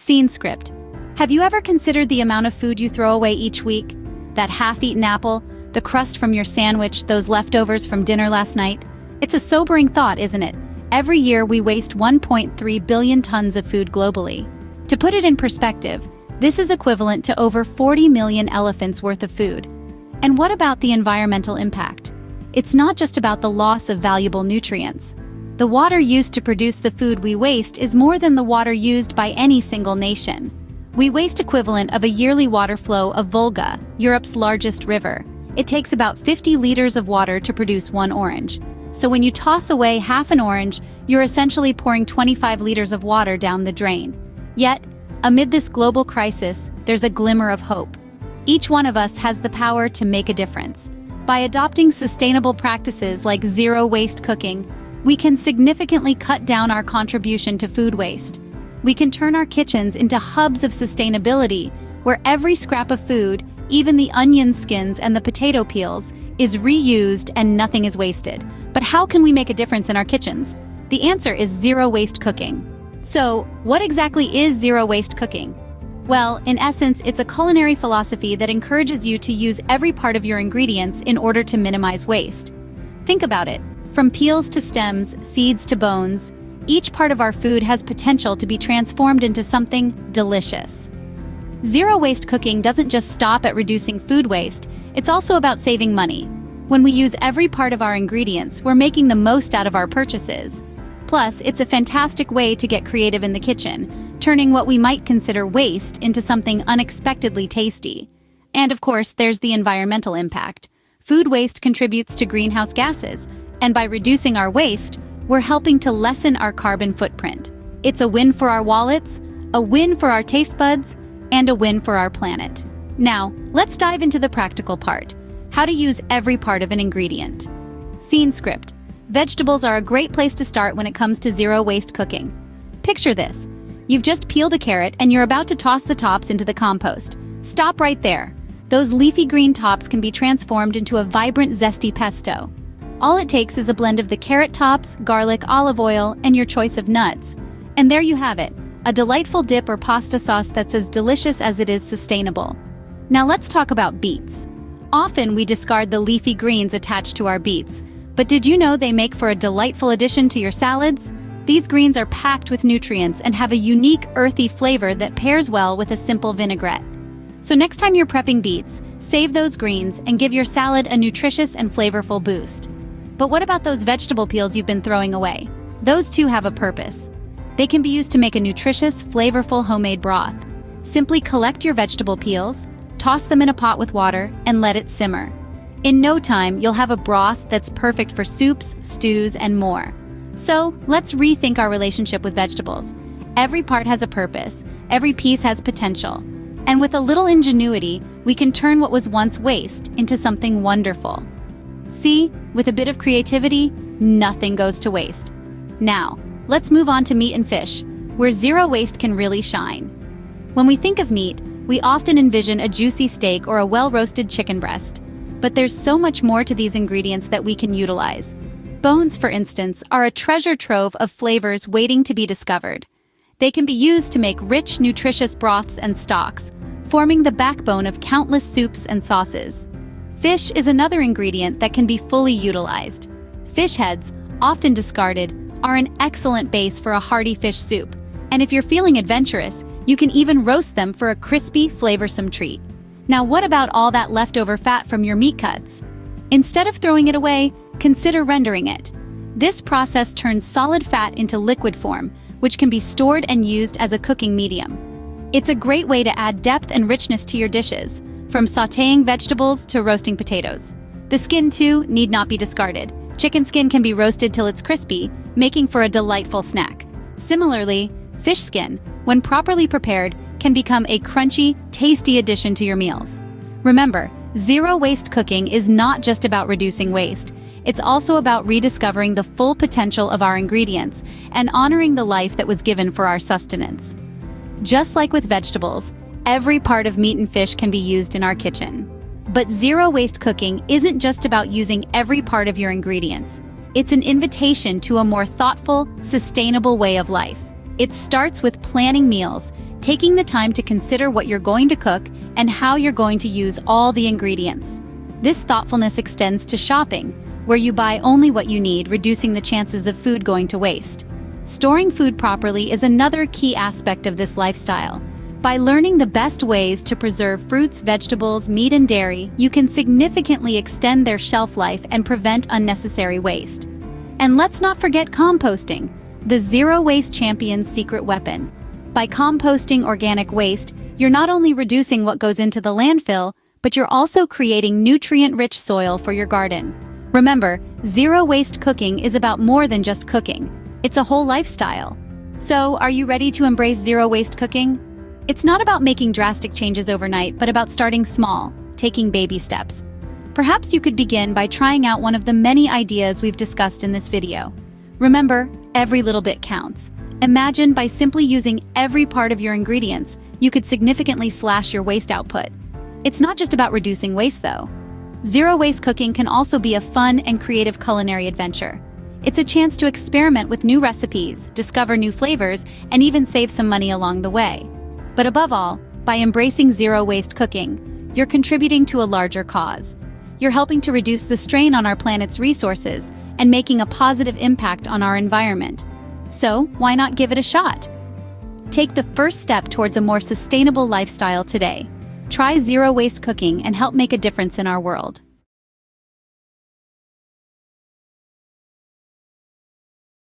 Scene script. Have you ever considered the amount of food you throw away each week? That half-eaten apple, the crust from your sandwich, those leftovers from dinner last night? It's a sobering thought, isn't it? Every year we waste 1.3 billion tons of food globally. To put it in perspective, this is equivalent to over 40 million elephants worth of food. And what about the environmental impact? It's not just about the loss of valuable nutrients. The water used to produce the food we waste is more than the water used by any single nation. We waste equivalent of a yearly water flow of Volga, Europe's largest river. It takes about 50 liters of water to produce one orange. So when you toss away half an orange, you're essentially pouring 25 liters of water down the drain. Yet, amid this global crisis, there's a glimmer of hope. Each one of us has the power to make a difference. By adopting sustainable practices like zero-waste cooking, we can significantly cut down our contribution to food waste. We can turn our kitchens into hubs of sustainability, where every scrap of food, even the onion skins and the potato peels, is reused and nothing is wasted. But how can we make a difference in our kitchens? The answer is zero-waste cooking. So, what exactly is zero-waste cooking? Well, in essence, it's a culinary philosophy that encourages you to use every part of your ingredients in order to minimize waste. Think about it. From peels to stems, seeds to bones, each part of our food has potential to be transformed into something delicious. Zero-waste cooking doesn't just stop at reducing food waste, it's also about saving money. When we use every part of our ingredients, we're making the most out of our purchases. Plus, it's a fantastic way to get creative in the kitchen, turning what we might consider waste into something unexpectedly tasty. And of course, there's the environmental impact. Food waste contributes to greenhouse gases, and by reducing our waste, we're helping to lessen our carbon footprint. It's a win for our wallets, a win for our taste buds, and a win for our planet. Now, let's dive into the practical part: how to use every part of an ingredient. Scene script. Vegetables are a great place to start when it comes to zero-waste cooking. Picture this. You've just peeled a carrot and you're about to toss the tops into the compost. Stop right there. Those leafy green tops can be transformed into a vibrant, zesty pesto. All it takes is a blend of the carrot tops, garlic, olive oil, and your choice of nuts. And there you have it, a delightful dip or pasta sauce that's as delicious as it is sustainable. Now let's talk about beets. Often we discard the leafy greens attached to our beets, but did you know they make for a delightful addition to your salads? These greens are packed with nutrients and have a unique earthy flavor that pairs well with a simple vinaigrette. So next time you're prepping beets, save those greens and give your salad a nutritious and flavorful boost. But what about those vegetable peels you've been throwing away? Those too have a purpose. They can be used to make a nutritious, flavorful homemade broth. Simply collect your vegetable peels, toss them in a pot with water, and let it simmer. In no time, you'll have a broth that's perfect for soups, stews, and more. So, let's rethink our relationship with vegetables. Every part has a purpose, every piece has potential. And with a little ingenuity, we can turn what was once waste into something wonderful. See, with a bit of creativity, nothing goes to waste. Now, let's move on to meat and fish, where zero waste can really shine. When we think of meat, we often envision a juicy steak or a well-roasted chicken breast. But there's so much more to these ingredients that we can utilize. Bones, for instance, are a treasure trove of flavors waiting to be discovered. They can be used to make rich, nutritious broths and stocks, forming the backbone of countless soups and sauces. Fish is another ingredient that can be fully utilized. Fish heads, often discarded, are an excellent base for a hearty fish soup. And if you're feeling adventurous, you can even roast them for a crispy, flavorsome treat. Now what about all that leftover fat from your meat cuts? Instead of throwing it away, consider rendering it. This process turns solid fat into liquid form, which can be stored and used as a cooking medium. It's a great way to add depth and richness to your dishes, from sautéing vegetables to roasting potatoes. The skin, too, need not be discarded. Chicken skin can be roasted till it's crispy, making for a delightful snack. Similarly, fish skin, when properly prepared, can become a crunchy, tasty addition to your meals. Remember, zero-waste cooking is not just about reducing waste. It's also about rediscovering the full potential of our ingredients and honoring the life that was given for our sustenance. Just like with vegetables, every part of meat and fish can be used in our kitchen. But zero-waste cooking isn't just about using every part of your ingredients. It's an invitation to a more thoughtful, sustainable way of life. It starts with planning meals, taking the time to consider what you're going to cook and how you're going to use all the ingredients. This thoughtfulness extends to shopping, where you buy only what you need, reducing the chances of food going to waste. Storing food properly is another key aspect of this lifestyle. By learning the best ways to preserve fruits, vegetables, meat, and dairy, you can significantly extend their shelf life and prevent unnecessary waste. And let's not forget composting, the zero-waste champion's secret weapon. By composting organic waste, you're not only reducing what goes into the landfill, but you're also creating nutrient-rich soil for your garden. Remember, zero-waste cooking is about more than just cooking. It's a whole lifestyle. So, are you ready to embrace zero-waste cooking? It's not about making drastic changes overnight, but about starting small, taking baby steps. Perhaps you could begin by trying out one of the many ideas we've discussed in this video. Remember, every little bit counts. Imagine by simply using every part of your ingredients, you could significantly slash your waste output. It's not just about reducing waste, though. Zero-waste cooking can also be a fun and creative culinary adventure. It's a chance to experiment with new recipes, discover new flavors, and even save some money along the way. But above all, by embracing zero-waste cooking, you're contributing to a larger cause. You're helping to reduce the strain on our planet's resources and making a positive impact on our environment. So, why not give it a shot? Take the first step towards a more sustainable lifestyle today. Try zero-waste cooking and help make a difference in our world.